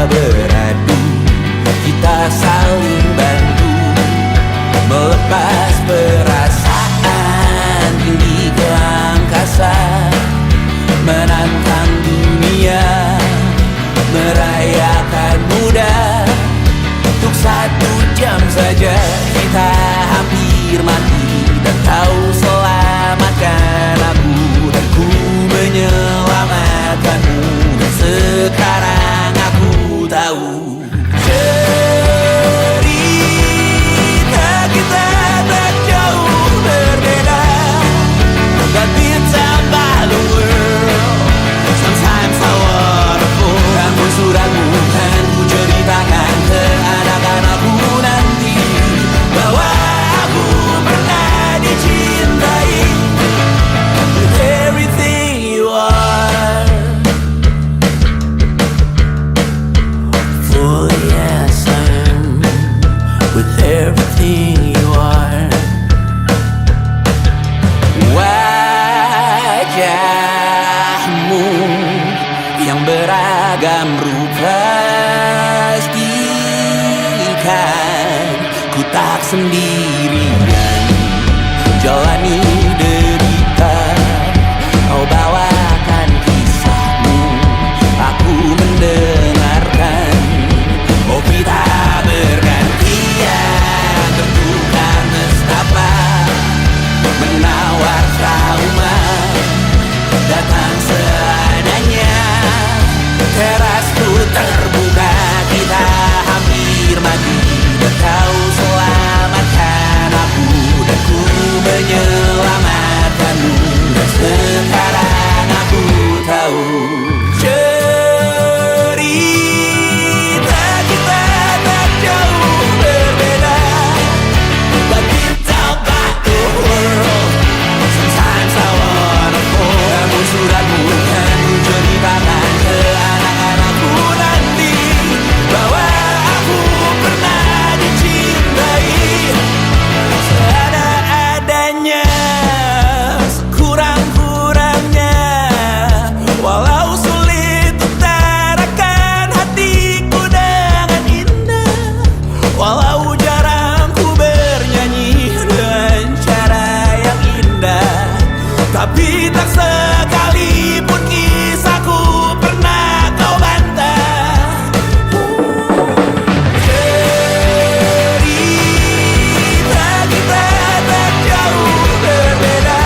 beradu, kita saling bantu melepas perasaan tinggi ke angkasa, menantang dunia, merayakan muda. Untuk 1 jam saja kita hampir mati, dan kau selamatkan aku, dan ku menyelamatkanmu. Dan sekarang aku tahu cerita kita tak jauh berbeda. But it's about the world. Sometimes I wanna fall. Namun suratmu kan ku ceritakan ke anak-anakku nanti, bahwa aku pernah dicintai with everything you are. For yes I am with everything you are. Wajahmu yang beragam rupa pastikan ku tak sendirian jalani derita. Kau bawakan kisahmu, aku mendengarkan. Oh kita bergantian bertukar nestapa, menawar trauma datang seadanya. Terasku terbuka, kita hampir mati, dan kau selamatkan aku, dan ku menyelamatkanmu. Dan sekarang aku tahu cerita kita tak jauh berbeda. But it's about the world. Sometimes I wanna fall. Namun suratmu kan ku ceritakan ke anak-anakku nanti, bahwa aku pernah dicintai seada-adanya, sekurang-kurangnya. Walau sulit utarakan hatiku dengan indah, walau jarang ku bernyanyi dengan cara yang indah, tapi tak sekalipun kisahku pernah kau bantah. Cerita kita tak jauh berbeda,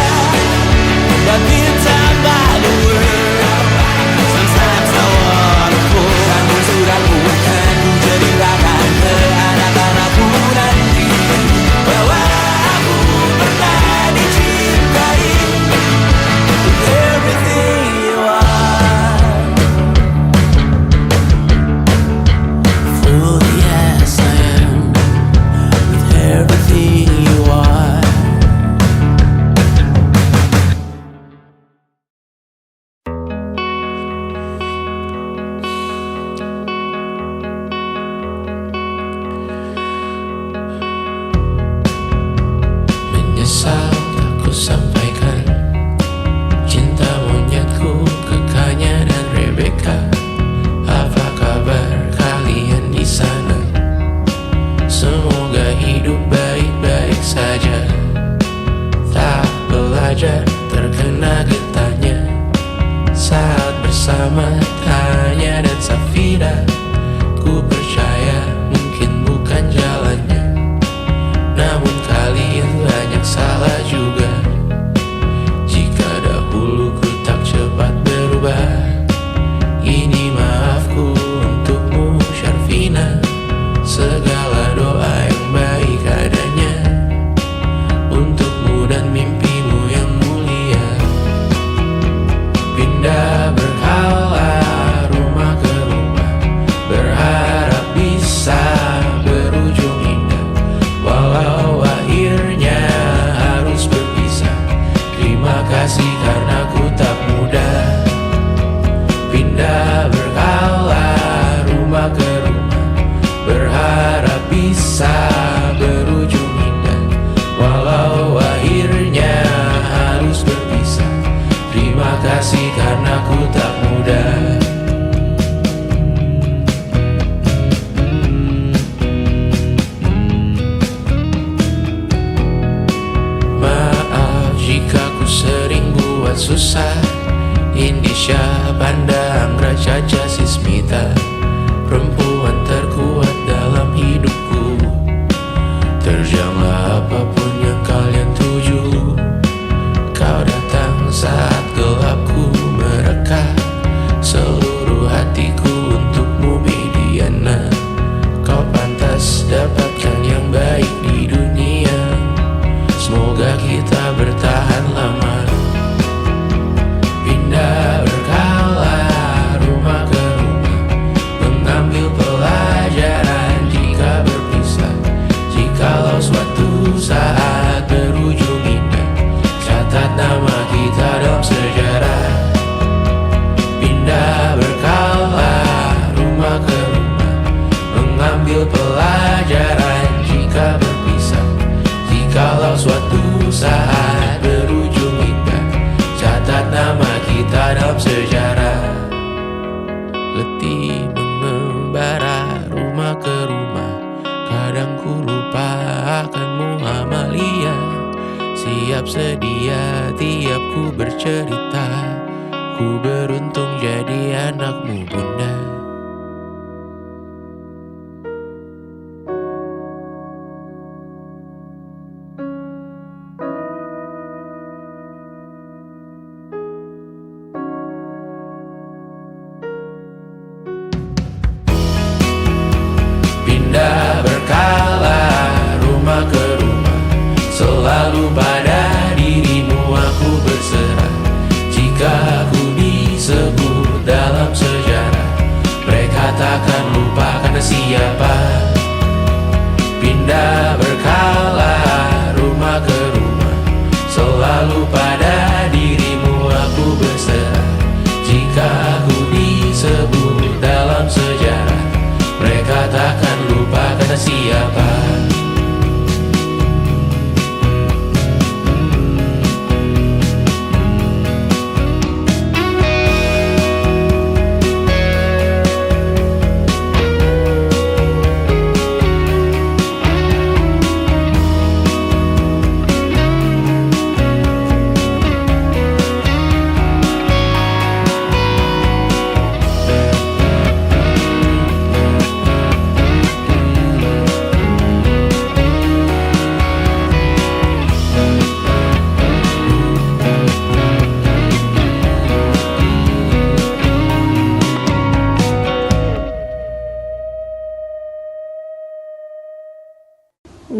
but it's about the world. Sometimes I wanna fall. Namun suratmu kan ku ceritakan ke anak-anakku nanti, bahwa aku pernah dicintai with everything you are. Full yes I am with everything you are. Menyesal tak ku sampaikan cinta monyetku ke Kanya dan Rebecca. Apa kabar kalian di sana? Semoga hidup baik-baik saja. Tak belajar terkena getahnya saat bersama Tanya dan Safira. Ku percaya mungkin bukan jalannya, namun kalian banyak salah juga. susah. Indonesia pandang Raja Sismita, perempuan terkuat dalam hidupku. Terjanglah apapun yang kalian tuju. Kau datang saat gelapku mereka, seluruh hatiku untukmu Mediana. Kau pantas dapatkan yang baik di dunia. Semoga kita bertahan lama. Pindah berkala rumah ke rumah, mengambil pelajaran jika berpisah. Jikalau suatu saat berujung indah, catat nama kita dalam sejarah. Pindah berkala rumah ke rumah, mengambil pelajaran jika berpisah. Jikalau suatu saat berujung indah, catat nama kita dalam sejarah. Letih mengembara rumah ke rumah, kadang ku lupa akanmu Amalia. Siap sedia tiap ku bercerita, ku beruntung jadi anakmu bunda. Pindah berkala rumah ke rumah, selalu pada dirimu aku berserah. Jika aku disebut dalam sejarah, mereka takkan lupa karena siapa. Pindah berkala rumah ke rumah, selalu pada dirimu aku berserah. Jika aku disebut dalam sejarah, mereka takkan lupa kata siapa.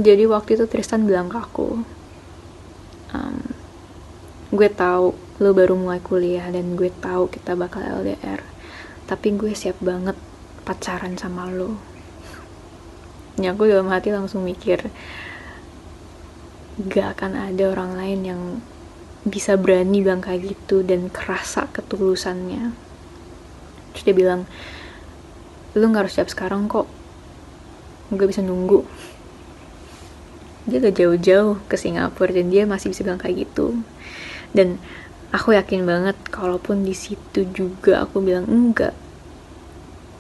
Jadi waktu itu Tristan bilang ke aku, gue tahu lo baru mulai kuliah dan gue tahu kita bakal LDR, tapi gue siap banget pacaran sama lo. Ya aku dalam hati langsung mikir, gak akan ada orang lain yang bisa berani bilang kayak gitu dan kerasa ketulusannya. Terus dia bilang, lo gak harus siap sekarang kok, gue bisa nunggu. Dia udah jauh-jauh ke Singapura dan dia masih bisa bilang kayak gitu. Dan aku yakin banget kalaupun di situ juga aku bilang enggak,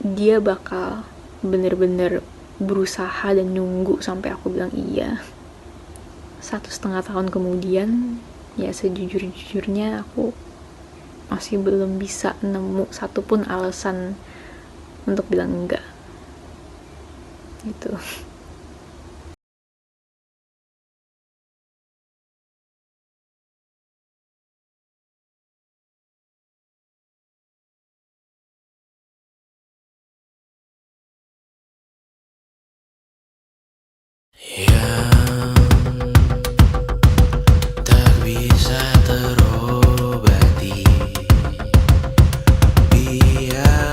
dia bakal bener-bener berusaha dan nunggu sampai aku bilang iya. 1,5 tahun kemudian, ya sejujur-jujurnya aku masih belum bisa nemu satupun alasan untuk bilang enggak gitu. Yang tak bisa terobati, biarlah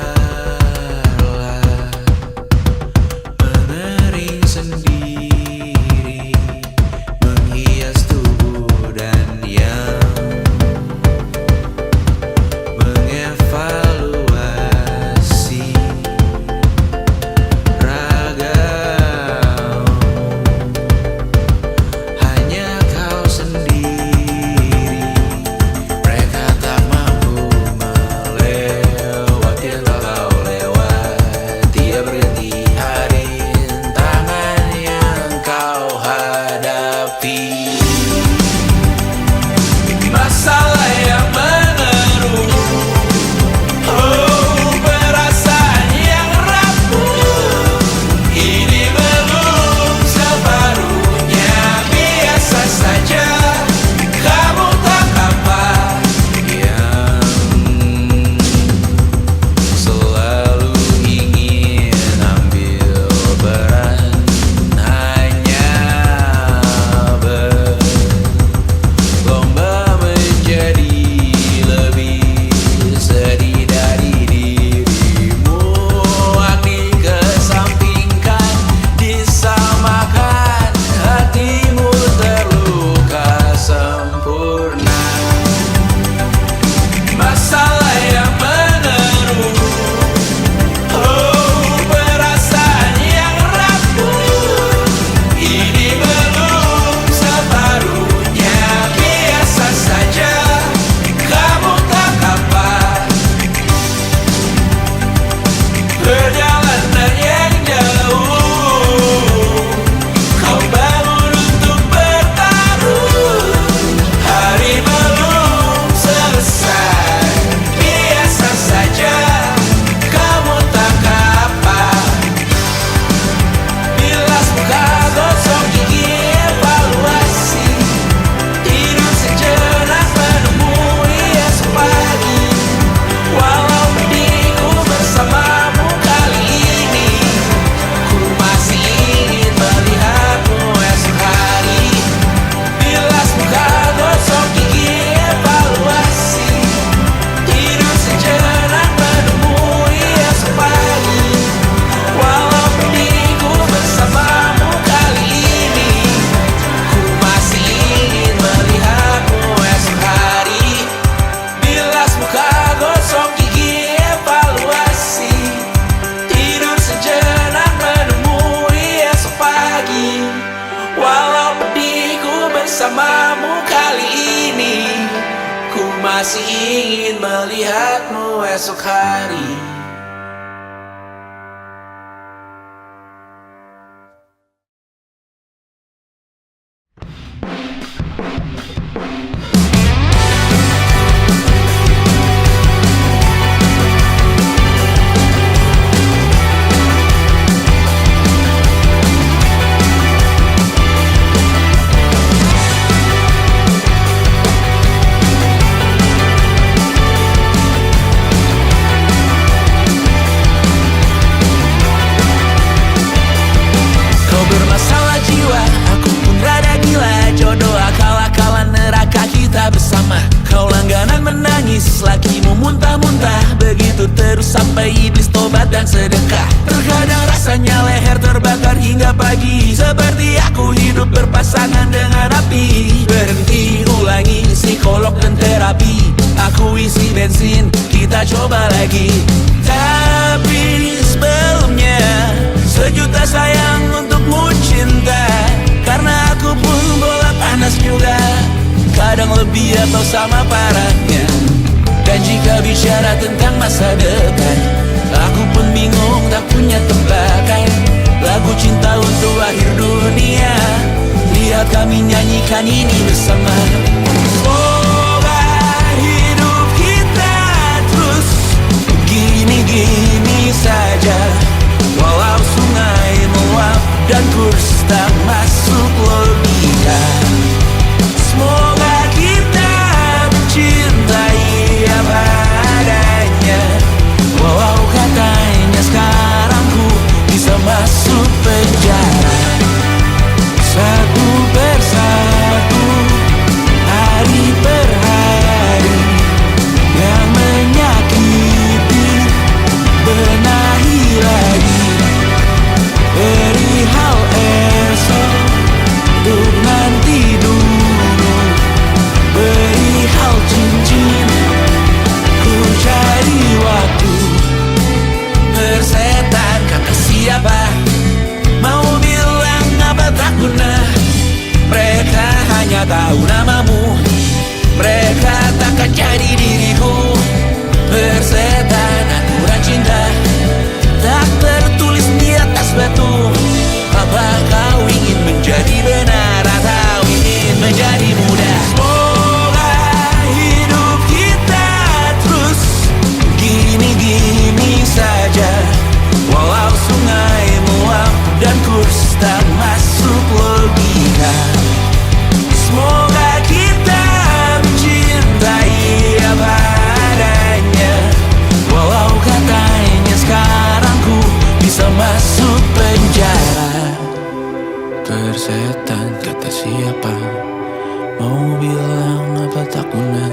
menerima. masih ingin melihatmu esok hari. Lakimu muntah-muntah, begitu terus sampai iblis tobat dan sedekah. Terkadang rasanya leher terbakar hingga pagi, seperti aku hidup berpasangan dengan api. Berhenti, ulangi psikolog dan terapi. Aku isi bensin, kita coba lagi. Tapi sebelumnya, sejuta sayang untukmu cinta. Karena aku pun bola panas juga, kadang lebih atau sama parahnya. Dan jika bicara tentang masa depan, aku pun bingung tak punya tebakan. Lagu cinta untuk akhir dunia, lihat kami nyanyikan ini bersama. Semoga hidup kita terus gini-gini saja, walau sungai meluap dan kurs tak masuk logika. Semoga kita mencintai apa adanya, walau katanya sekarang ku bisa masuk penjara. Satu persatu, hari per hari, yang menyakiti benahi lagi. Perihal esok, untuk nanti dulu. Perihal cincin, ku cari waktu. Persetan kata siapa, mau bilang apa tak guna. Mereka hanya tahu namamu, mereka takkan jadi diriku. Persetan aturan cinta, tak tertulis di atas batu. Apa kau ingin menjadi benar atau ingin menjadi muda? Semoga hidup kita terus gini-gini saja, walau sungai meluap dan kurs tak masuk logika. Semoga kita mencintai apa adanya, walau katanya sekarang ku bisa masuk penjara. Persetan kata siapa, mau bilang apa tak guna.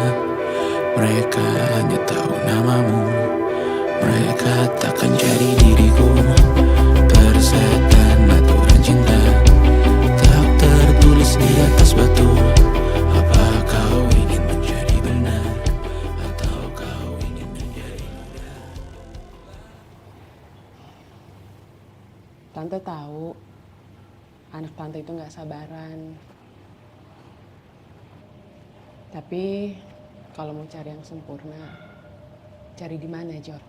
Mereka hanya tahu namamu, mereka takkan jadi diriku. Persetan aturan cinta, tak tertulis di atas batu. Apa kau ingin menjadi benar atau kau ingin menjadi muda? Tante tahu anak tante itu gak sabaran. Tapi kalau mau cari yang sempurna, cari di mana, Jor?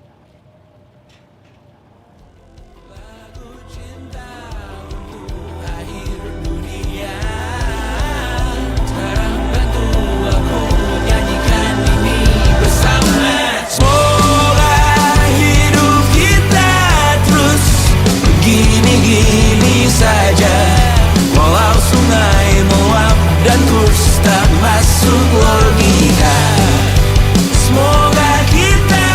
Gini-gini saja, walau sungai meluap dan kurs tak masuk logika. Semoga kita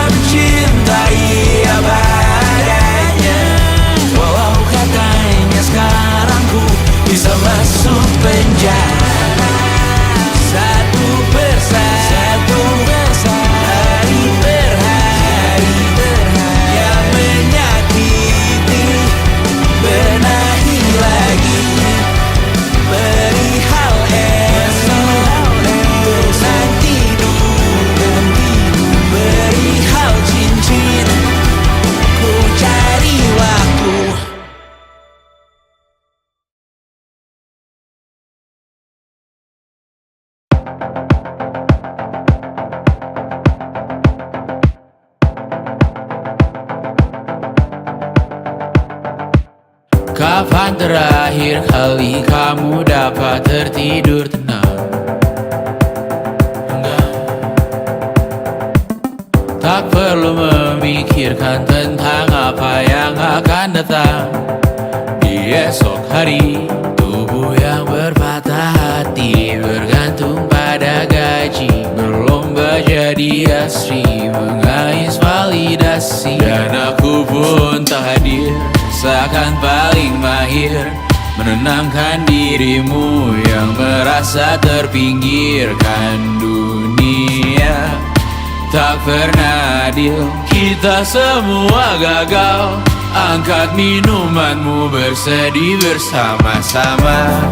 mencintai apa adanya, walau katanya sekarang ku bisa masuk penjara. Satu persatu, hari per hari, yang menyakiti benahi Kapan terakhir kali kamu dapat tertidur tenang? Enggak. Tak perlu memikirkan tentang apa yang akan datang di esok hari. Tubuh yang berpatah hati bergantung pada gaji, berlomba jadi asri, mengais validasi. Dan aku pun tak hadir, seakan paling mahir menenangkan dirimu yang merasa terpinggirkan dunia. Tak pernah adil, kita semua gagal. Angkat minumanmu, bersedih bersama-sama.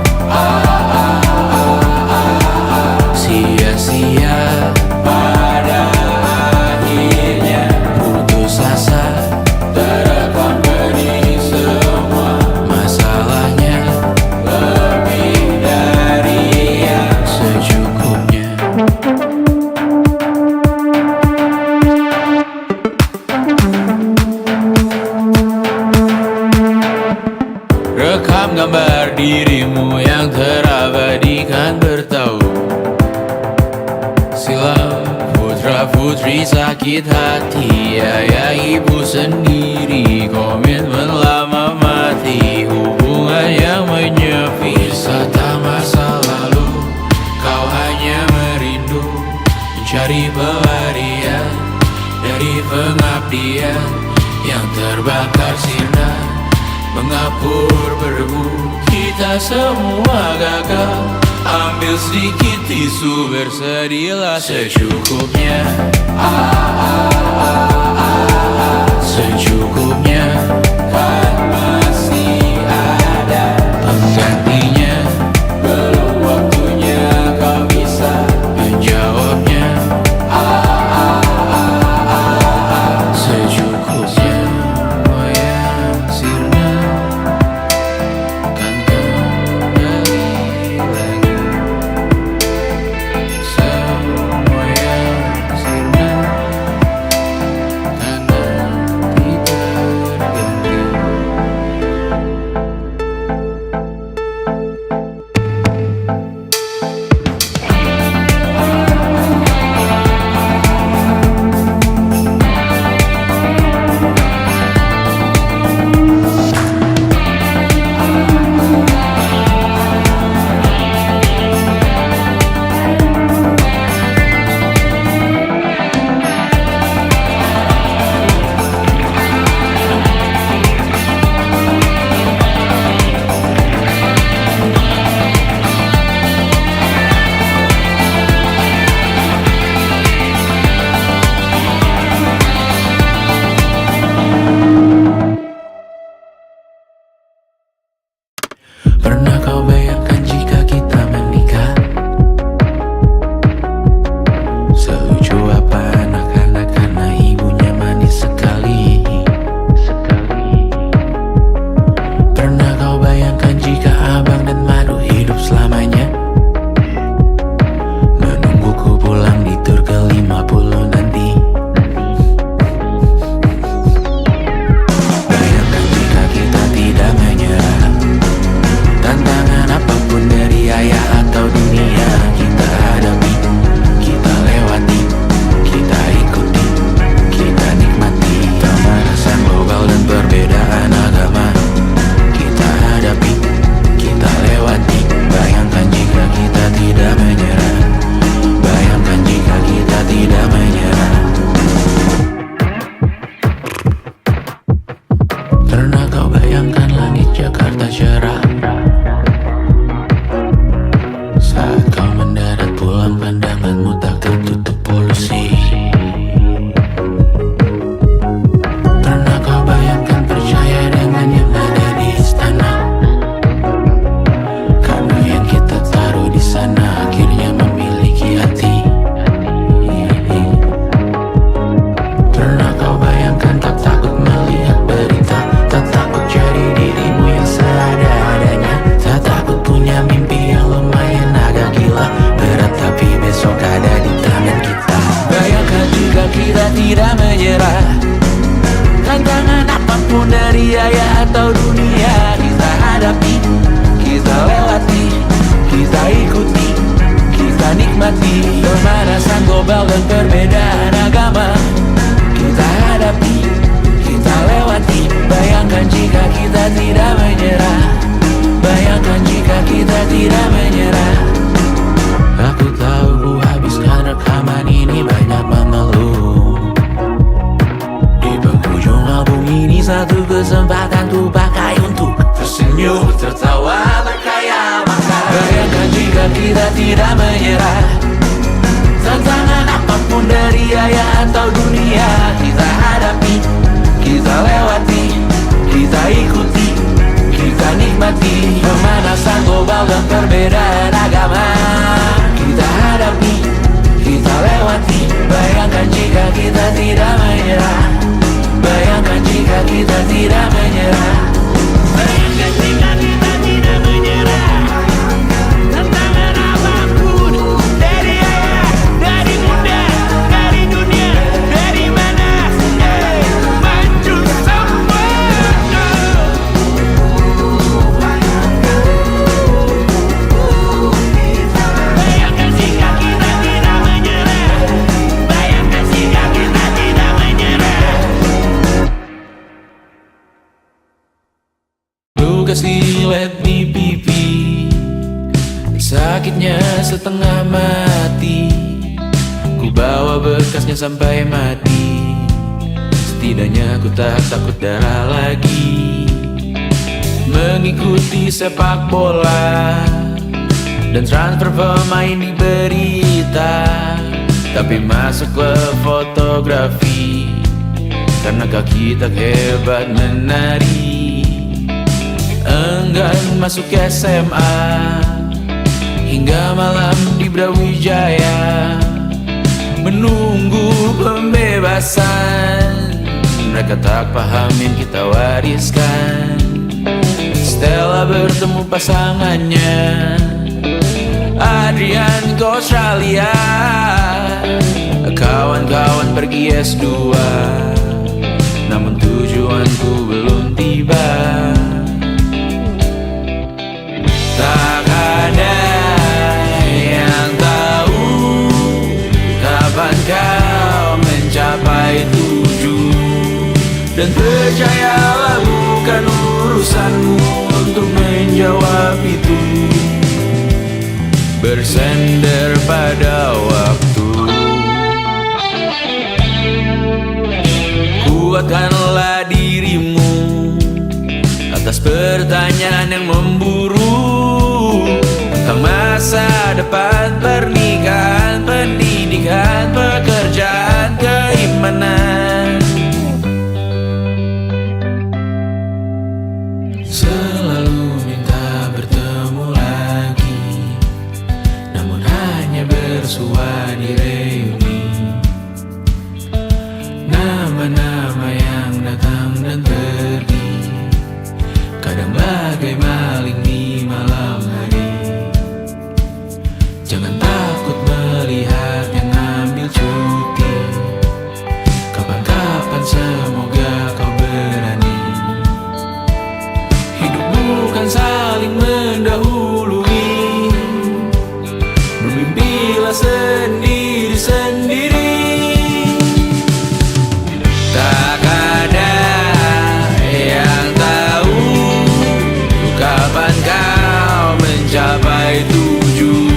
Sia-sia pada akhirnya putus asa, terekam benih semua. Masalahnya lebih dari yang secukupnya. Rekam gambar dirimu yang terabadikan bertahun silam. Putra putri sakit hati, ayah ibu sendiri, komitmen lama mati, hubungan yang menyepi. Wisata masa lalu, kau hanya merindu, mencari pelarian dari pengabdian yang terbakar sinar, mengapur berdebu. Kita semua gagal. Ambil sedikit tisu, bersedihlah secukupnya. Secukupnya, kan masih ada penggantinya. Belum waktunya kau bisa menjawabnya. Secukupnya, goyang sirna, kan kembali lagi. Semua yang sirna, kan nanti terganti. Pernah kau bayangkan jika kita menikah? Selucu apa anak-anak karena ibunya manis sekali. Pernah kau bayangkan jika abang dan madu hidup selamanya? Menungguku pulang di tur ke-50 nanti. Bayangkan jika kita tidak menyerah, tantangan apapun dari ayah atau dunia, kita hadapi, kita lewati, kita ikuti, kita nikmati. Pemanasan global dan perbedaan agama, kita hadapi, kita lewati. Bayangkan jika kita tidak menyerah, bayangkan jika kita tidak menyerah. Pernah kau bayangkan langit Jakarta cerah saat kau mendarat pulang, pandanganmu tak tertutup polusi? Pernah kau bayangkan percaya dengan yang ada di istana, karena yang kita taruh di sana akhirnya memiliki hati. Pernah kau bayangkan tak takut melihat berita, tak takut jadi dirimu yang seada-adanya, tak takut punya mimpi yang lumayan agak gila, berat tapi besok ada di tangan kita. Bayangkan jika kita tidak menyerah, tantangan apapun dari ayah atau dunia, kita ikuti, kita nikmati pemanasan global dan perbedaan agama. Kita hadapi, kita lewati. Bayangkan jika kita tidak menyerah. Bayangkan jika kita tidak menyerah. Aku tahu ku habiskan rekaman ini banyak mengeluh. Di penghujung album ini satu kesempatan ku pakai untuk tersenyum, tertawa, berkhayal masa. Bayangkan jika kita tidak menyerah. Tantangan apapun dari ayah atau dunia, kita hadapi, kita lewati, kita ikuti, kita nikmati pemanasan global dan perbedaan agama. Kita hadapi, kita lewati. Bayangkan jika kita tidak menyerah. Bayangkan jika kita tidak menyerah. Bayangkan jika kita tidak menyerah. Tantangan apapun dari ayah, dari bunda, dari dunia, dari mana, maju semua. Bayangkan jika kita tidak menyerah. Bayangkan jika kita tidak menyerah. Lukas lilet di pipi, sakitnya setengah mati. Ku bawa bekasnya sampai mati. Setidaknya ku tak takut darah lagi. Mengikuti sepak bola dan transfer pemain di berita. Tapi masuk ke fotografi karena kaki tak hebat menari. Enggan masuk SMA hingga malam di Brawijaya menunggu pembebasan. Mereka tak paham yang kita wariskan. Stella bertemu pasangannya Adrian ke Australia. Kawan-kawan pergi S2, namun tujuanku belum tiba. Tak ada yang tahu kapan kau mencapai tujuh. Dan percayalah bukan urusanmu untuk menjawab itu. Bersender pada waktu. Kuatkanlah dirimu atas pertanyaan yang memburu tentang masa depan, pernikahan, pendidikan, pekerjaan, keimanan. Selalu minta bertemu lagi, namun hanya bersua di reuni. Nama-nama yang datang dan pergi, kadang bagai maling di malam hari. Jangan takut melihat yang ambil cuti. Kapan-kapan semoga kau berani. Hidup bukan saling mendahului. Bermimpilah sendiri-sendiri. Tak ada yang tahu kapan kau mencapai tujuh.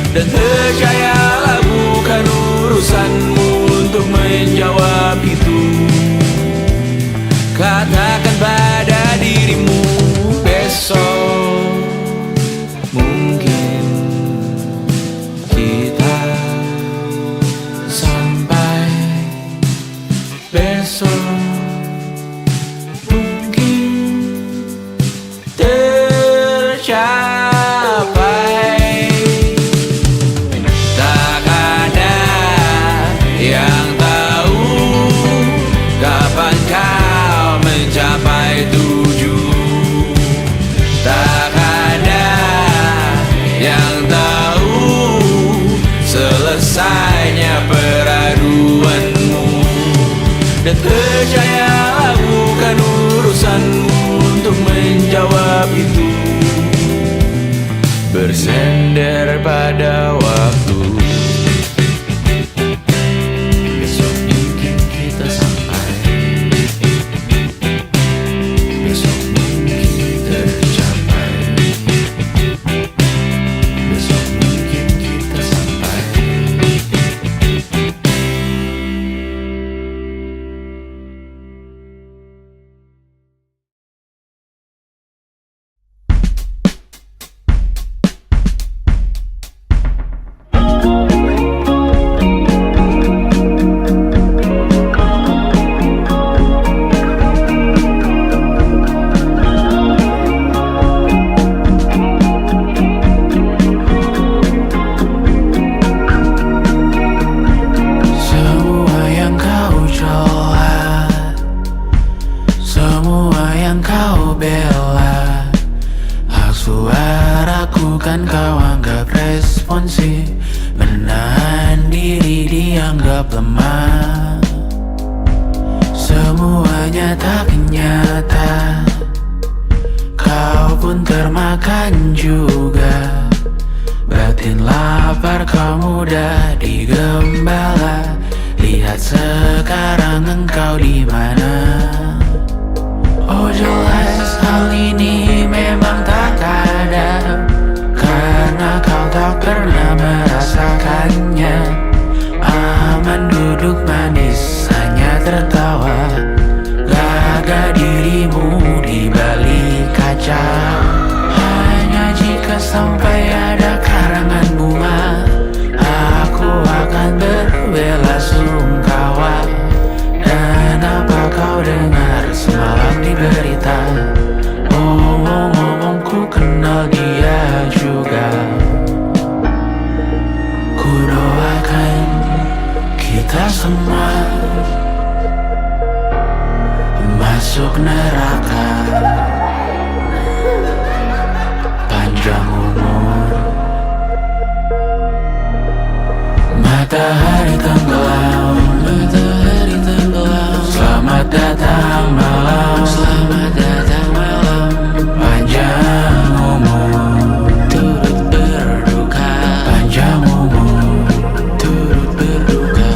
Dan percayalah bukan urusanmu untuk menjawab itu. Katakan pada dirimu besok mungkin kita sampai. Besok mungkin tercapai. Tak ada yang tahu kapan kau mencapai tujuh. Tak ada yang tahu selesainya peraduanmu. Dan percayalah bukan urusanmu untuk menjawab itu. Bersender akan kau anggap responsif, menahan diri dianggap lemah. Semuanya tak nyata, kau pun termakan juga. Batin lapar kau mudah digembala. Lihat sekarang engkau di mana. Oh jelas hal ini memang tak ada, karena kau tak pernah merasakannya. Aman duduk manis hanya tertawa, laga dirimu di balik kaca. Hanya jika sampai ada karangan bunga, aku akan berbelasungkawa. Dan apa kau dengar semalam di berita? Omong-omong ku kenal dia juga. Ku doakan kita semua masuk neraka. Panjang umur, matahari tenggelam, matahari tenggelam. Selamat datang malam, selamat datang malam. Panjang umur, turut berduka. Panjang umur, turut berduka.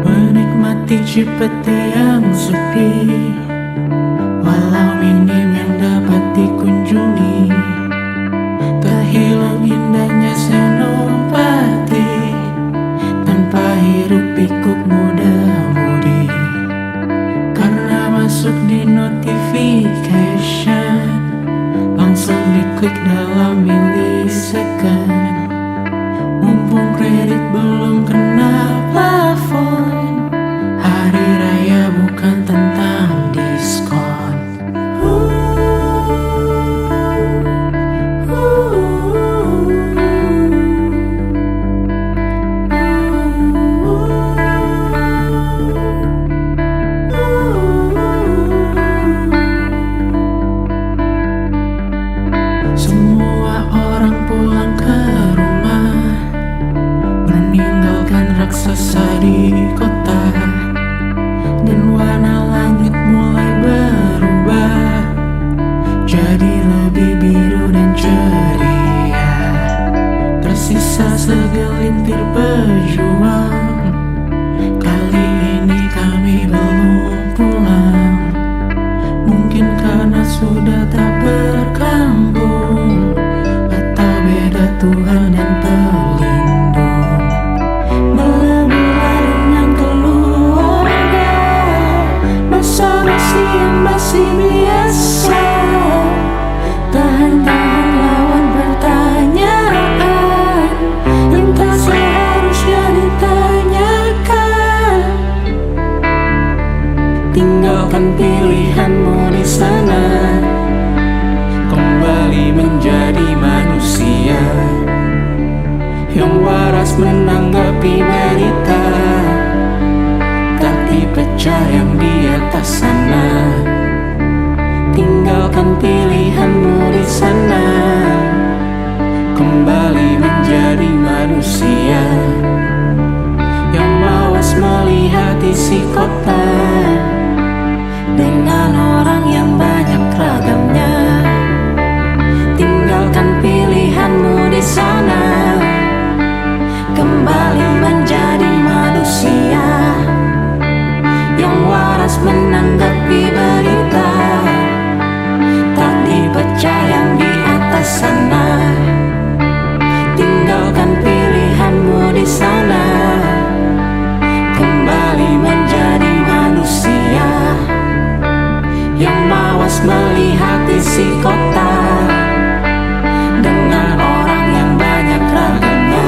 Menikmati Cipete yang sepi, walau minim yang dapat dikunjungi. Tak hilang indahnya senopati, tanpa hiruk pikuk muda-mudi. Karena masuk di notification, langsung diklik dalam milisecond. Mumpung kredit belum kena plafon, hari raya bukan tentang diskon. Semua orang pulang ke rumah, meninggalkan raksasa di kota. Dan warna langit mulai berubah, jadi lebih biru dan ceria. Tersisa segelintir pejuang, kali ini kami belum pulang. Mungkin karena sudah tak Tinggalkan pilihanmu di sana, kembali menjadi manusia yang waras menanggapi berita, tak dipecah yang di atas sana. Tinggalkan pilihanmu di sana, kembali menjadi manusia yang mawas melihat isi kota dengan orang yang banyak ragamnya. Tinggalkan pilihanmu di sana, kembali menjadi manusia yang waras menanggapi berita, tak dipecah yang di atas sana. Tinggalkan pilihanmu di sana, kembali menjadi manusia yang mawas melihat isi kota dengan orang yang banyak ragamnya.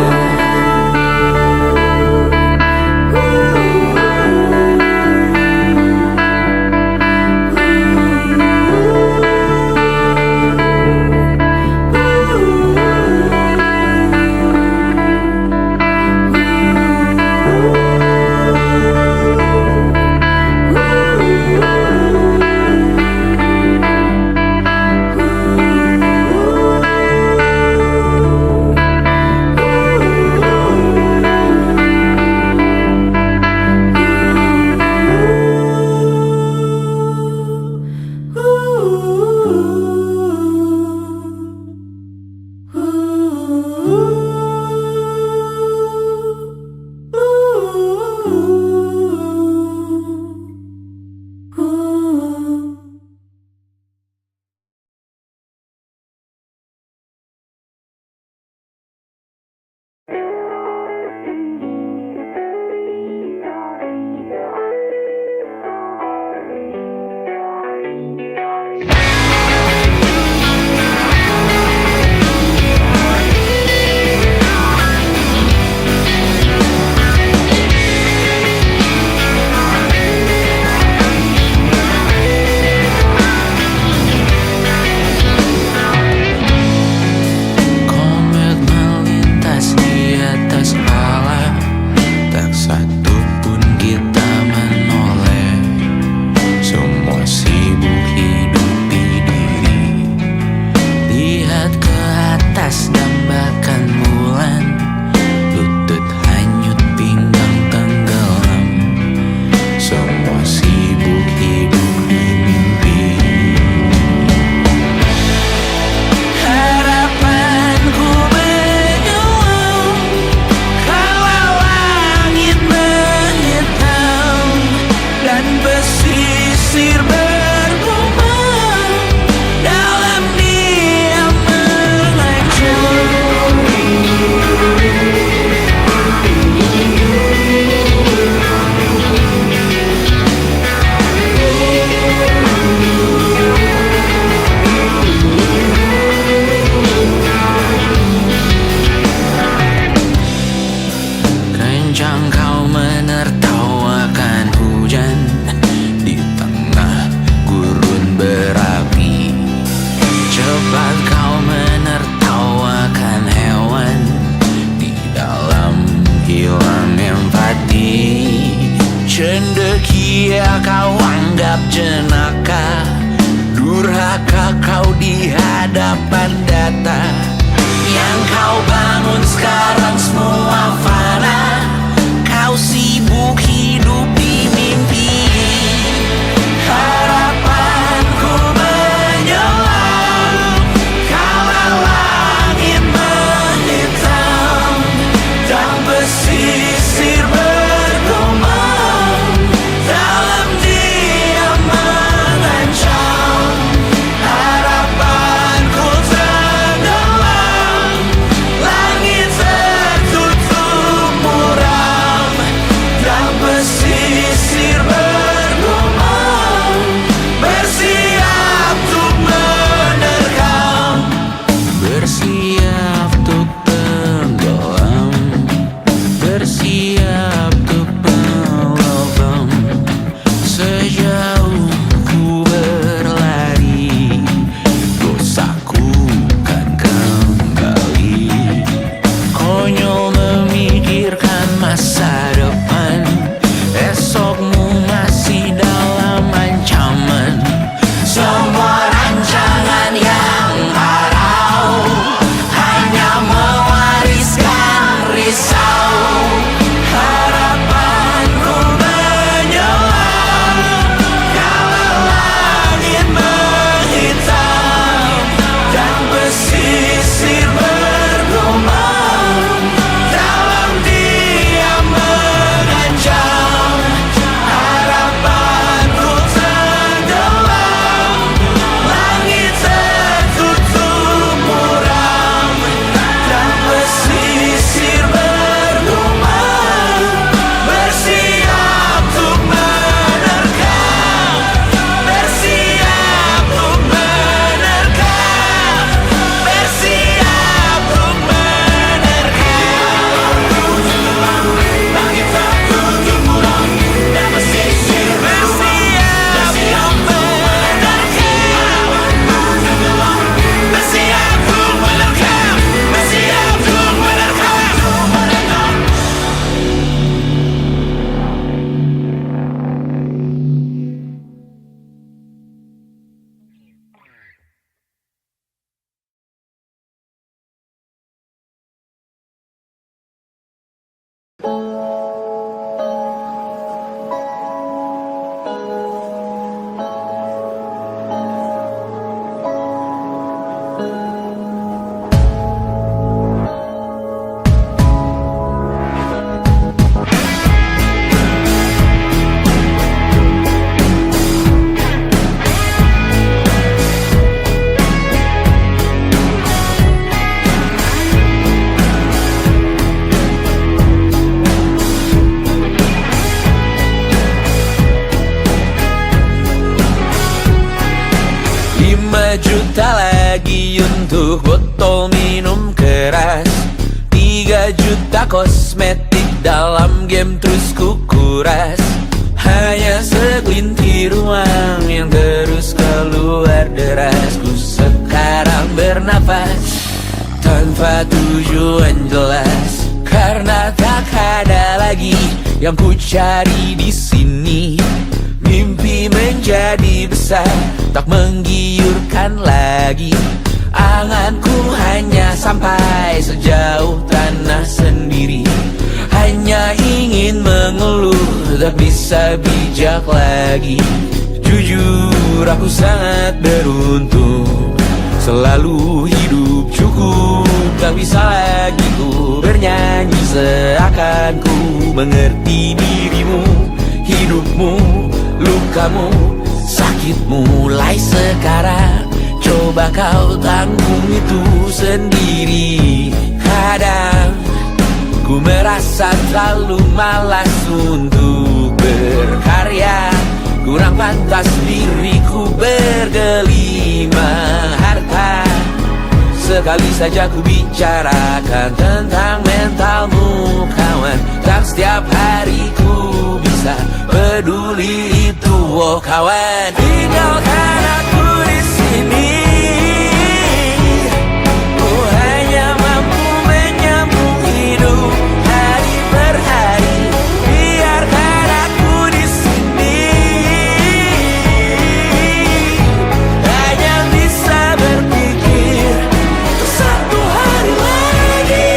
Cendekia kau anggap jenaka, durhaka kau di hadapan data. Yang kau bangun sekarang semua fana, kau sibuk hidup di mimpi. Harapanku menyelam kala langit menghitam dan pesisir bergumam dalam diam mengancam. Harapanku tenggelam, langit tertutup muram dan juta lagi untuk botol minum keras, 3 juta kosmetik dalam game terus ku kuras. Hanya segelintir uang yang terus keluar deras. Ku sekarang bernafas tanpa tujuan jelas, karena tak ada lagi yang ku cari di sini. Mimpi menjadi besar, tak menggiurkan lagi. Anganku hanya sampai sejauh tanah sendiri. Hanya ingin mengeluh, tak bisa bijak lagi. Jujur aku sangat beruntung, selalu hidup cukup. Tak bisa lagi ku bernyanyi seakan ku mengerti dirimu. Hidupmu, lukamu, sakitmu mulai sekarang. Coba kau tanggung itu sendiri. Kadang ku merasa terlalu malas untuk berkarya. Kurang pantas diriku bergelima harta. Sekali saja ku bicarakan tentang mentalmu kawan. Tak setiap hari ku bisa peduli itu, oh kawan. Tinggalkan aku di sini. Ku hanya mampu menyambung hidup hari per hari. Biarkan aku di sini. Hanya bisa berpikir untuk satu hari lagi.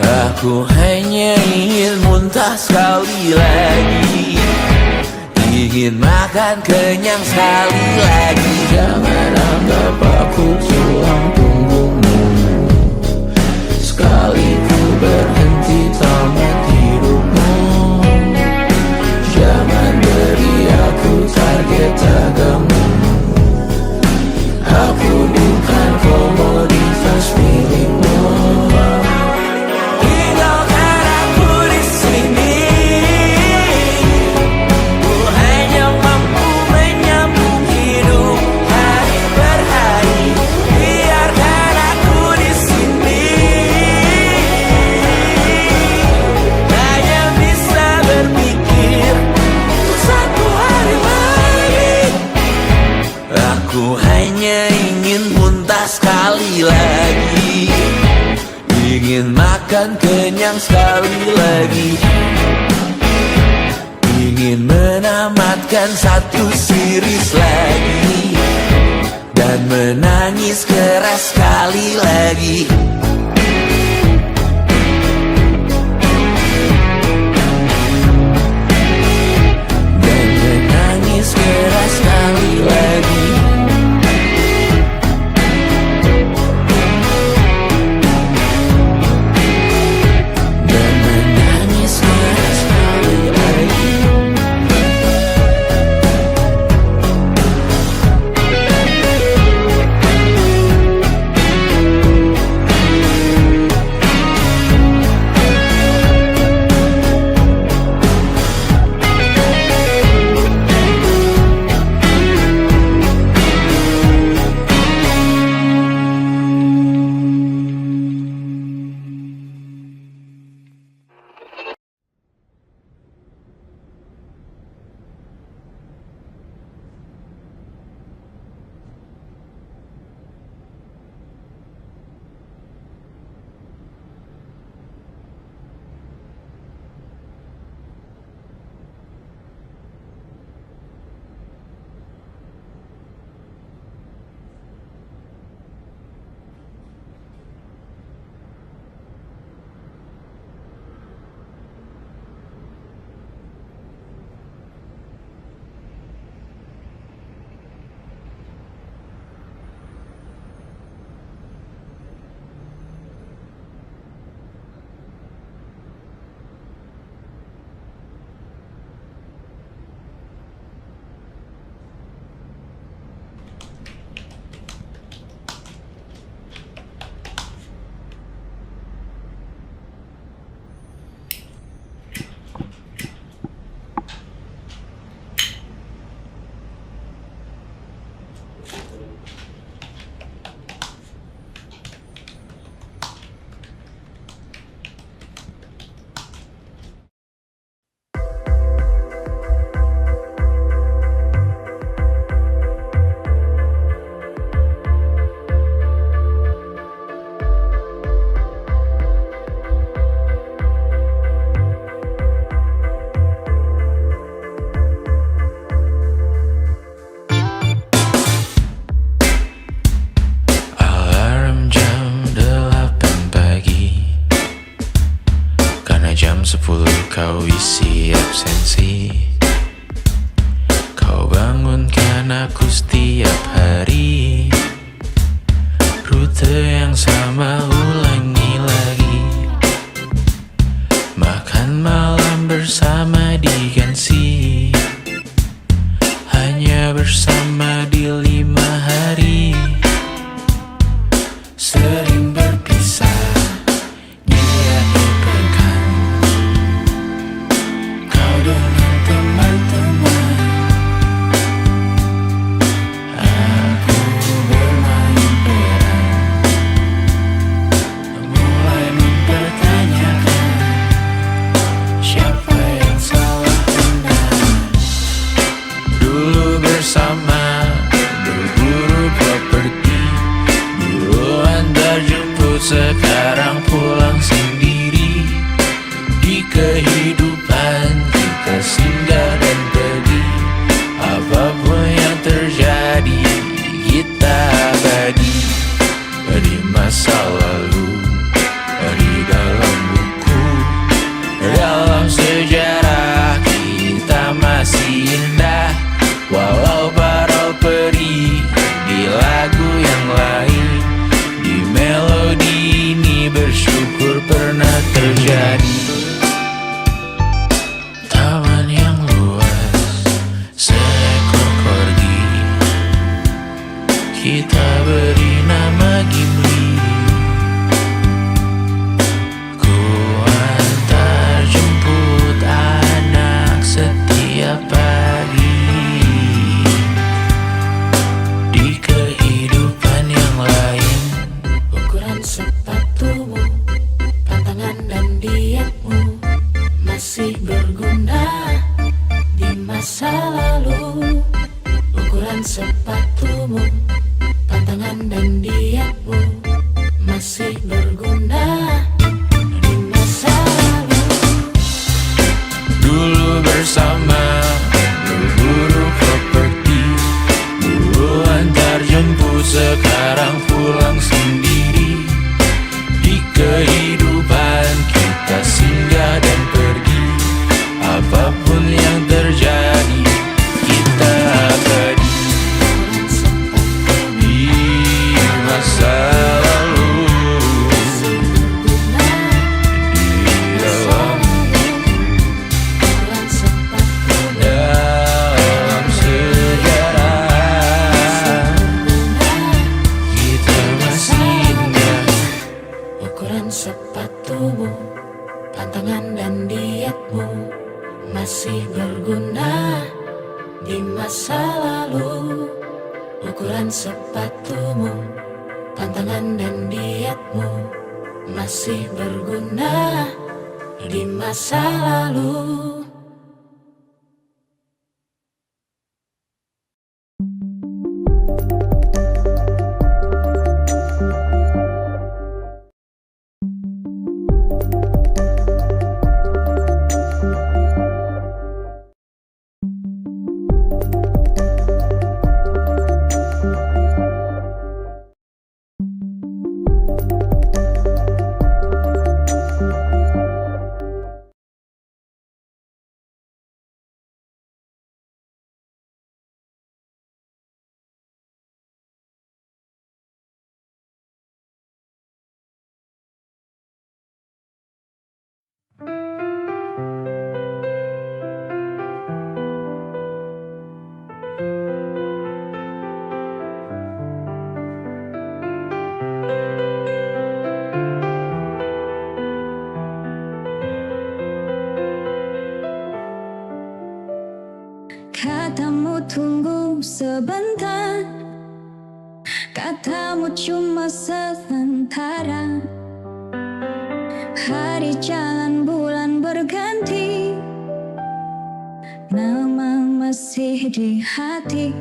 Aku hanya ingin muntah sekali lagi, ingin makan kenyang sekali lagi. Jangan anggap aku tulang punggungmu. Sekali ku berhenti tamat hidupmu. Jangan beri aku target agama. Aku bukan komoditas milikmu. Tinggalkan aku di sini. Ku hanya mampu menyambung hidup hari per hari. Biarkan aku di sini. Hanya bisa berpikir untuk satu hari lagi. Aku hanya ingin muntah sekali lagi, ingin makan kenyang sekali lagi, ingin menamatkan satu series lagi, dan menangis keras sekali lagi. Dan menangis keras sekali lagi. Dan menangis keras sekali lagi. Temukan aku setiap hari, rute yang sama ulangi lagi. Makan malam bersama di Gansi, hanya bersama di 5 hari. Sering berpisah di akhir pekan, kau dengan teman-teman, aku bermain peran, mulai mempertanyakan siapa yang salah benar. Dulu bersama berburu properti, dulu antar jemput, sekarang pulang sendiri. Di kehidupan kita singgah dan pergi, apapun yang terjadi kita abadi. Di masa lalu, di dalam buku, dalam sejarah kita masih indah. Walau parau perih di lagu yang lain, di melodi ini bersyukur pernah terjadi. Taman yang luas, seekor corgi, kita beri nama Gimli. Ku antar jemput anak setiap pagi. Di kehidupan yang lain, Ukuran sepatumu, pantangan dan dietmu masih berguna di masa lalu. Ukuran sepatumu, pantangan dan dietmu masih berguna di masa lalu. dulu bersama berburu properti, dulu antar jemput, sekarang pulang sendiri. Di kehidupan kita singgah dan pergi, apapun yang terjadi kita abadi. Di masa lalu, di dalam Ukuran sepatumu, dalam sejarah kita masih indah. ukuran sepatumu, pantangan dan dietmu masih berguna di masa lalu. Ukuran sepatumu, pantangan dan dietmu masih berguna di masa lalu. Katamu tunggu sebentar, katamu cuma sementara. Hari jalan bulan berganti, nama masih di hati.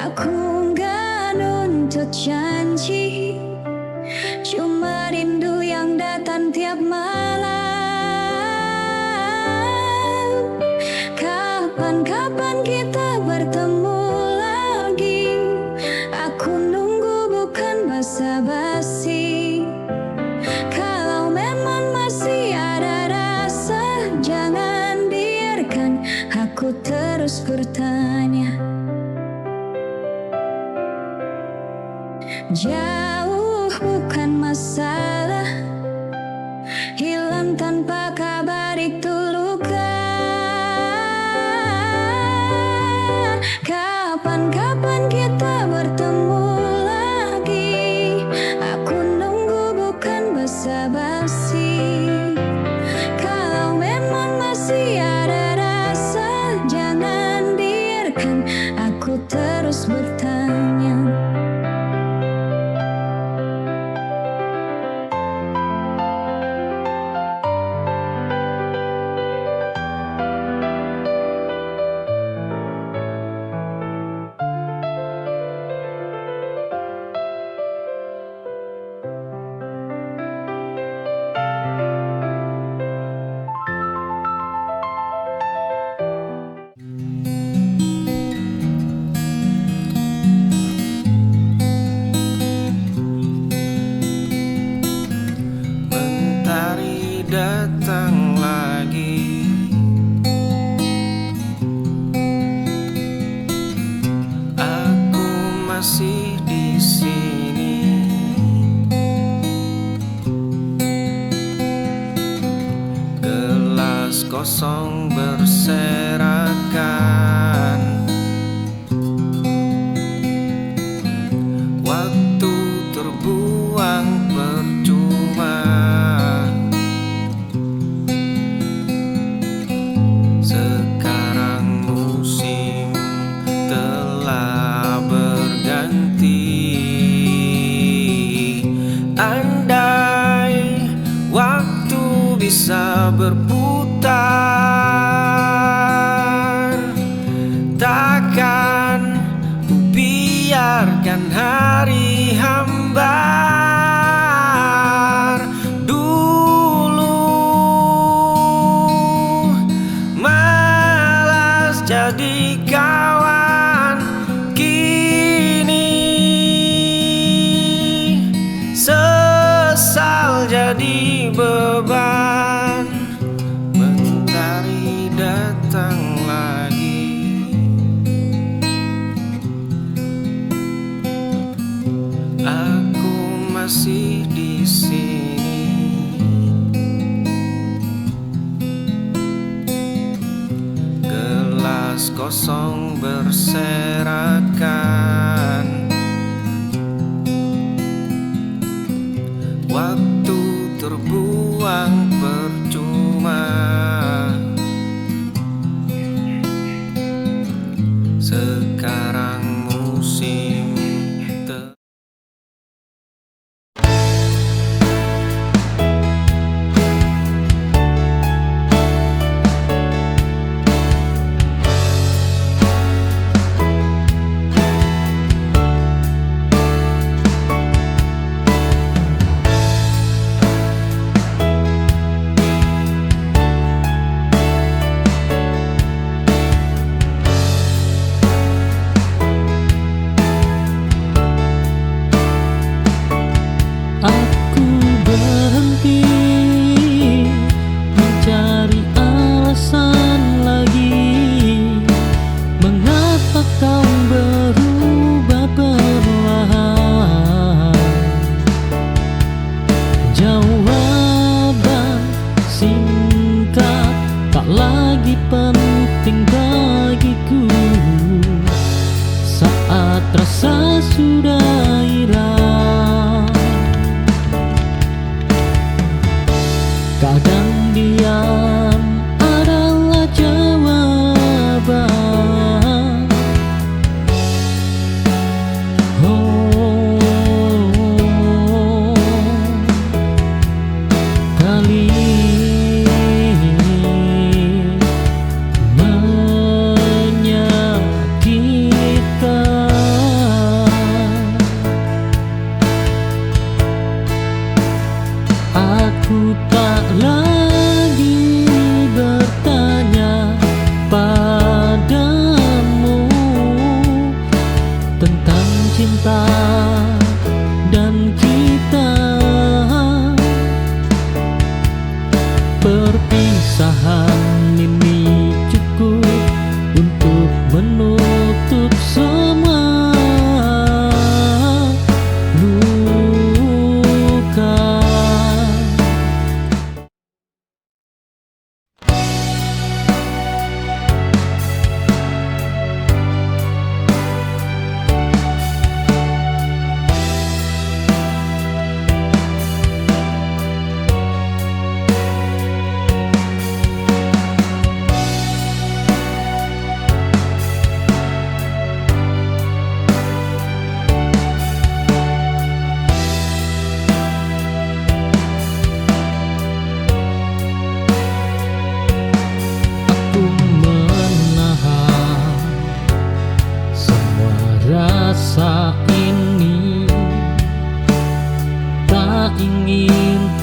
Aku nggak nuntut janji, cuma rindu yang datang tiap malam. Kapan-kapan kita bertemu lagi, aku nunggu bukan basa-basi. Kalau memang masih ada rasa, jangan biarkan Aku terus bertanya. Jauh bukan masalah, hilang tanpa kabar itu luka. Kapan-kapan kita bertemu lagi, aku nunggu bukan basa-basi. Kalau memang masih ada rasa, jangan biarkan aku terus bertanya. Mentari datang lagi, aku masih di sini. Gelas kosong berserakan, waktu terbuang percuma. Sekarang musim telah berganti. Andai waktu bisa berputar, takkan ku biarkan hari hambar. Dulu malas jadi kawan, kini sesal jadi beban. Mentari datang lagi, aku masih di sini. Gelas kosong berserakan, waktu terbuang percuma. Sekarang musim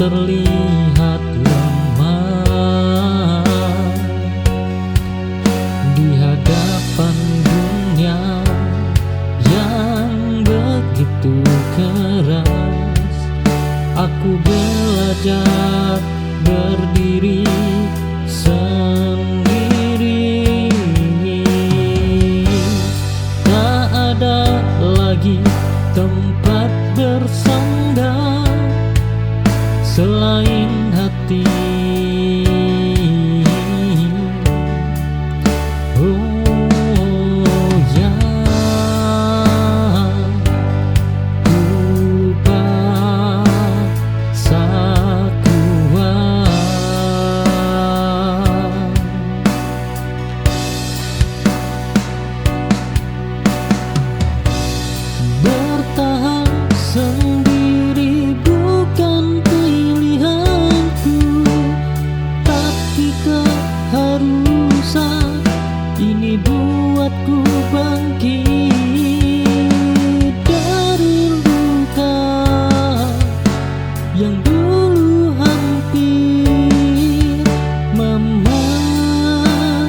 terlihat lemah di hadapan dunia yang begitu keras. Aku belajar berdiri sendiri. Tak ada lagi tempat bersandar selain hati. Oh ya, ku paksa kuat bertahan sendiri, bukan pilihanku, tapi keharusan. Ini buatku bangkit dari luka yang dulu hampir mematikan.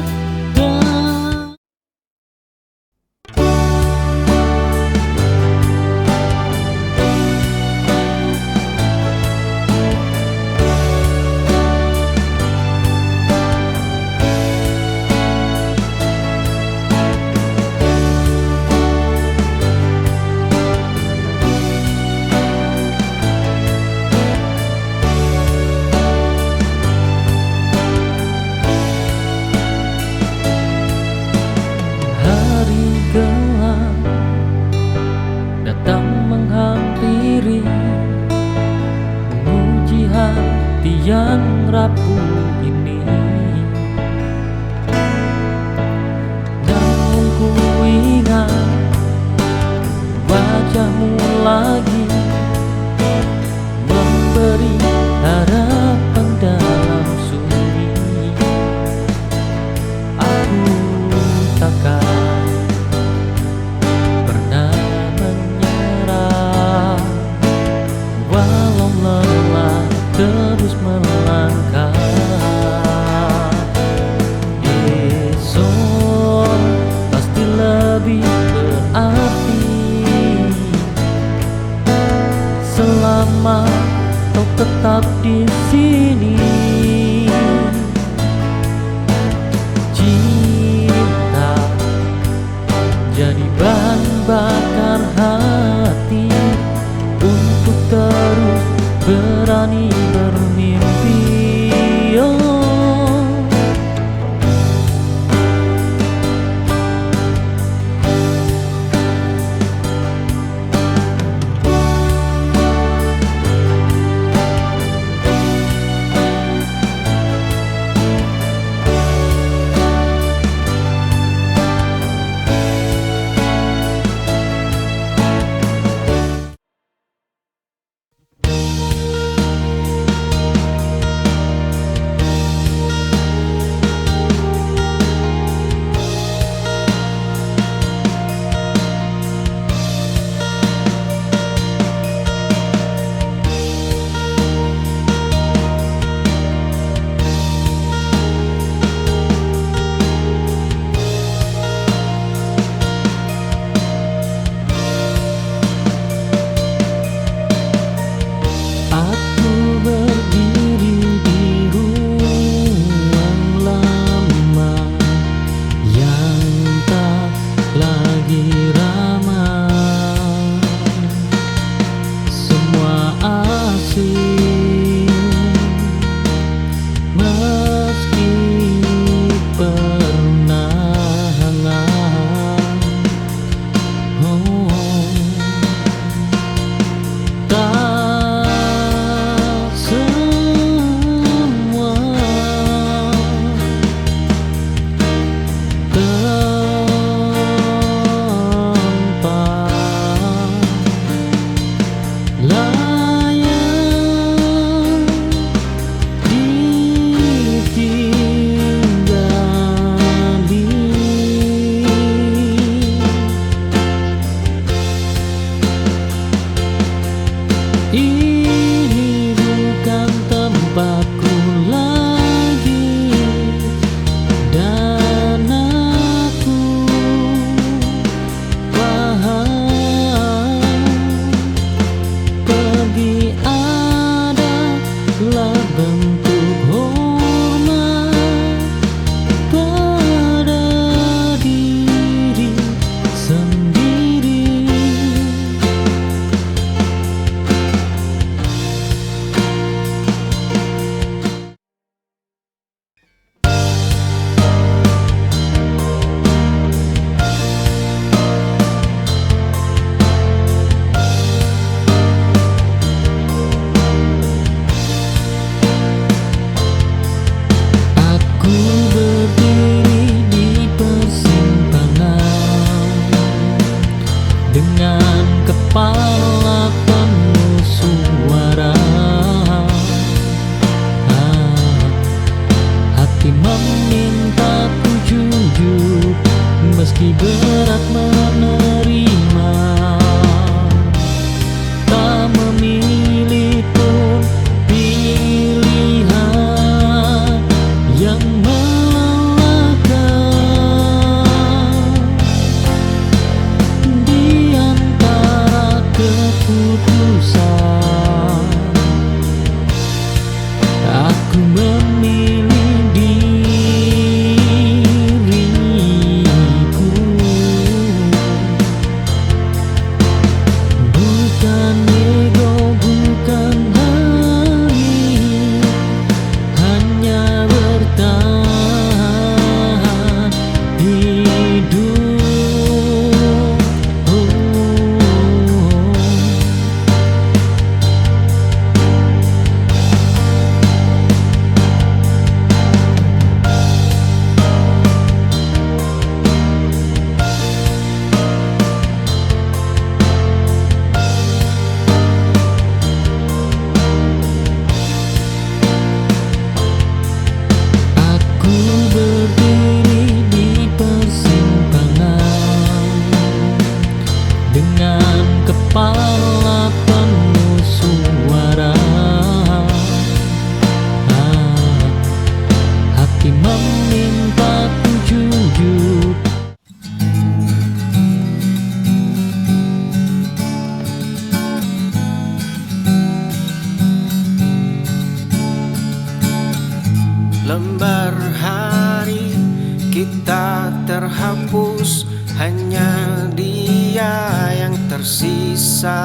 terhapus, hanya dia yang tersisa.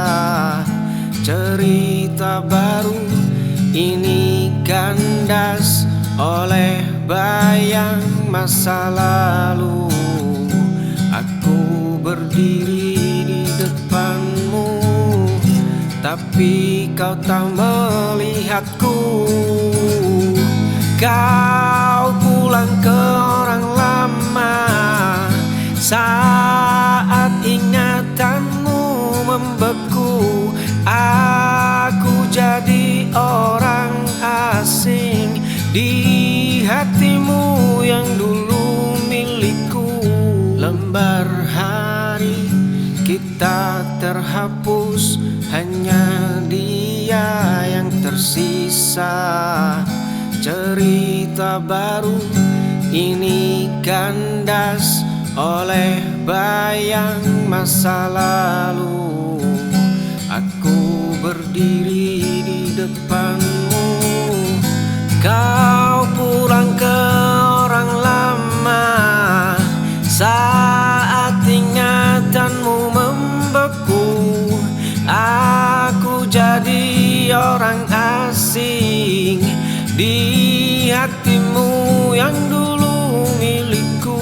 Cerita baru ini kandas oleh bayang masa lalu. Aku berdiri di depanmu, tapi kau tak melihatku. Kau pulang ke orang lama saat ingatanmu membeku. Aku jadi orang asing di hatimu yang dulu milikku. Lembar hari kita terhapus, hanya dia yang tersisa. Cerita baru ini kandas oleh bayang masa lalu. Aku berdiri di depanmu, kau pulang ke orang lama saat ingatanmu membeku. Aku jadi orang asing di hatimu yang dulu milikku.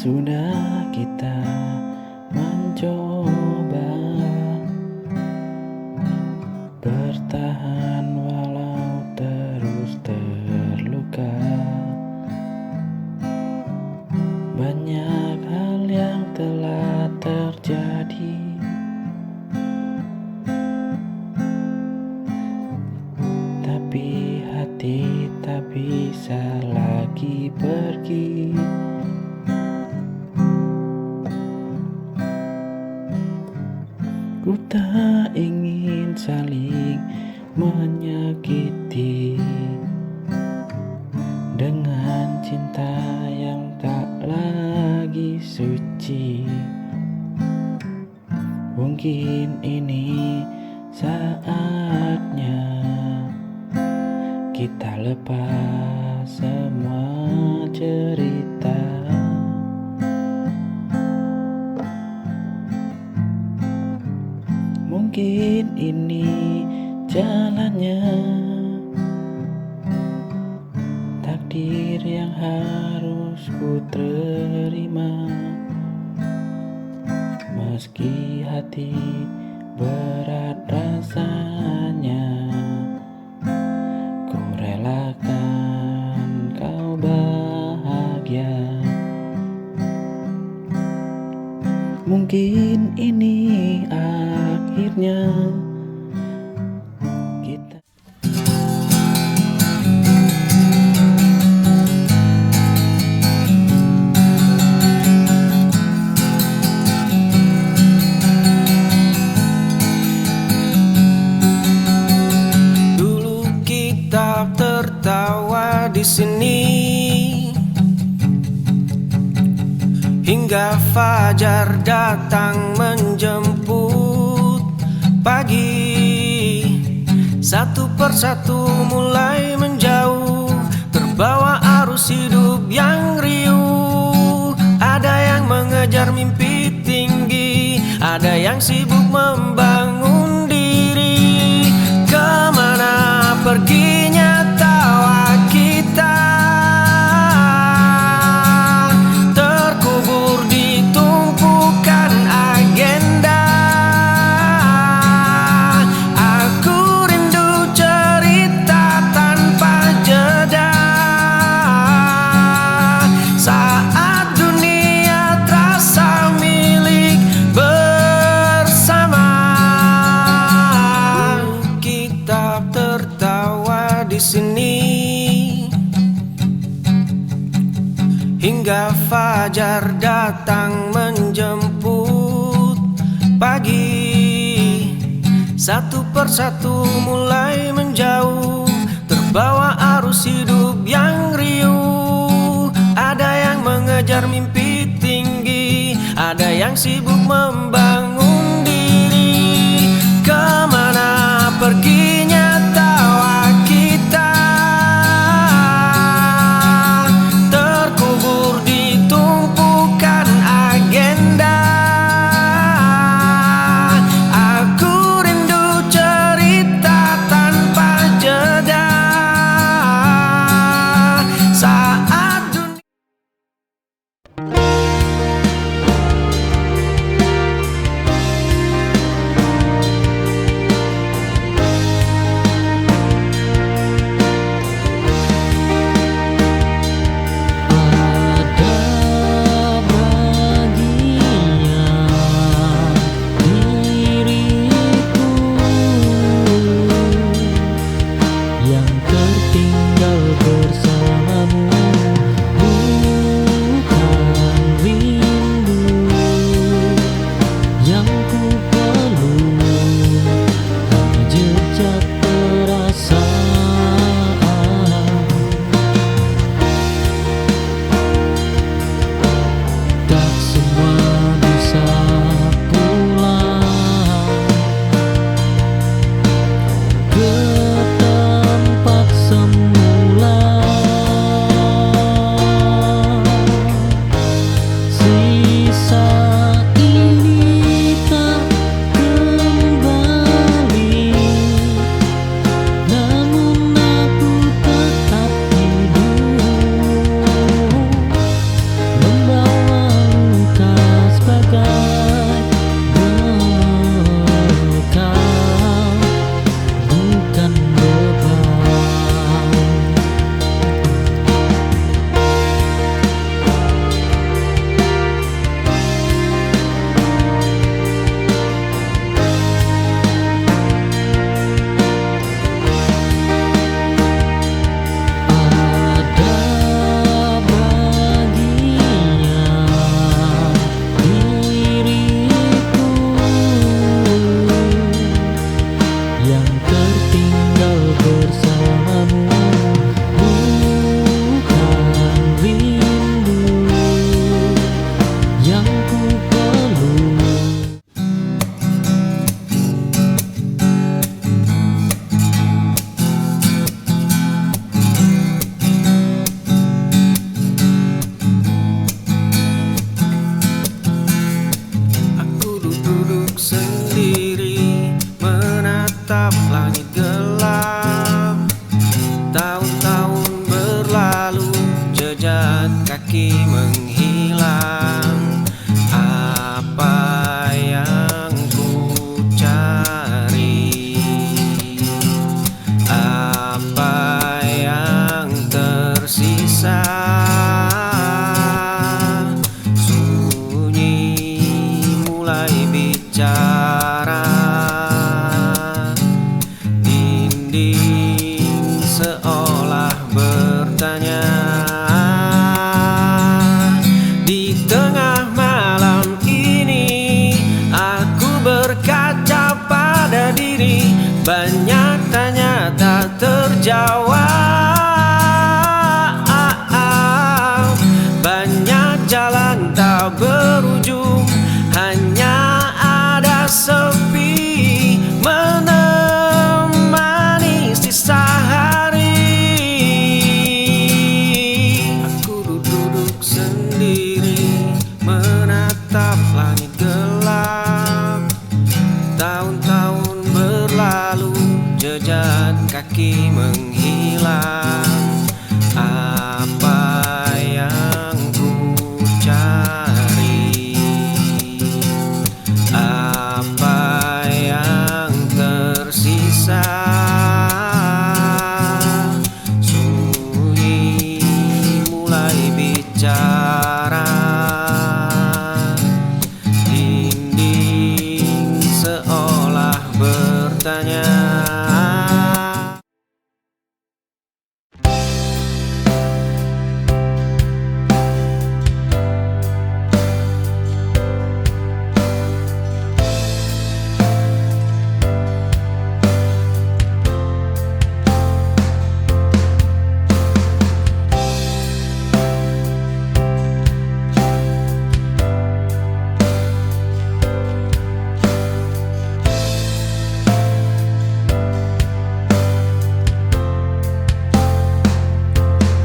sudah kita mencoba bertahan walau terus terluka. Banyak hal yang telah terjadi, tapi hati tak bisa lagi pergi. Ku tak ingin saling menyakiti dengan cinta yang tak lagi suci. Mungkin ini saatnya kita lepas semua cerita. Mungkin ini jalannya, takdir yang harus ku terima. Meski hati berat rasanya, ku relakan kau bahagia. Mungkin ini akhirnya kita. Dulu kita tertawa di sini hingga fajar datang menjemput pagi. Satu persatu mulai menjauh, terbawa arus hidup yang riuh. Ada yang mengejar mimpi tinggi, ada yang sibuk membangun diri. Kemana perginya tawa kita, terkubur di tumpukan agenda. Aku rindu cerita tanpa jeda, saat dunia terasa milik bersama. Kita tertawa di sini hingga fajar datang menjemput pagi. Satu persatu mulai menjauh, terbawa arus hidup yang riuh. Ada yang mengejar mimpi tinggi, ada yang sibuk membangun diri. Kemana perginya tawa kita, terkubur di tumpukan agenda. Aku rindu cerita tanpa jeda, saat dunia. ada bagian diriku yang tertinggal bersamamu, bukan rindu yang ku peluk, hanya jejak perasaan. Tak semua bisa pulang ke tempat semula. Sisa ini tak mulai bicara. Dinding seolah bertanya. Di tengah malam ini aku berkaca pada diri, banyak tanya tak terjawab, banyak jalan tak berujung, hanya ada sepi menemani sisa hari. Aku duduk sendiri menatap langit gelap. Tahun-tahun berlalu, jejak kaki menghilang. Apa yang ku cari? Apa yang tersisa? Sunyi mulai bicara. Dinding seolah bertanya.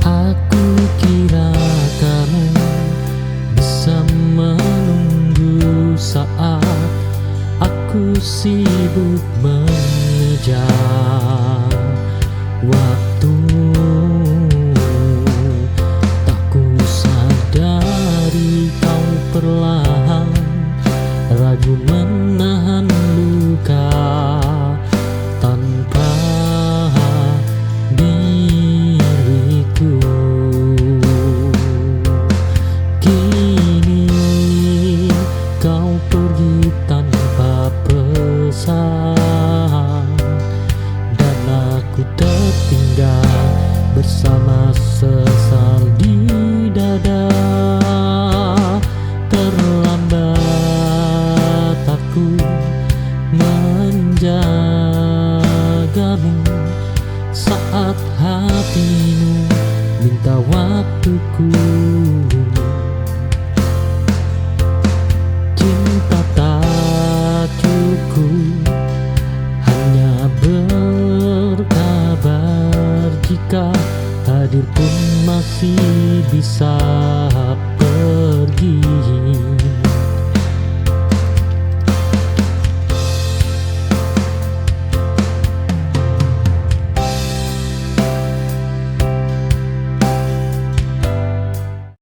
Aku kira kamu bisa menunggu saat aku sibuk mengejar waktu. Tak ku sadari kau perlahan ragu menahan luka tanpa diriku. Kini kau pergi tanpa pesan, dan aku tertinggal bersama sesal di dada. Terlambat aku menjagamu saat hatimu minta waktuku. Cinta tak cukup hanya berkabar, jika hadir pun masih bisa pergi.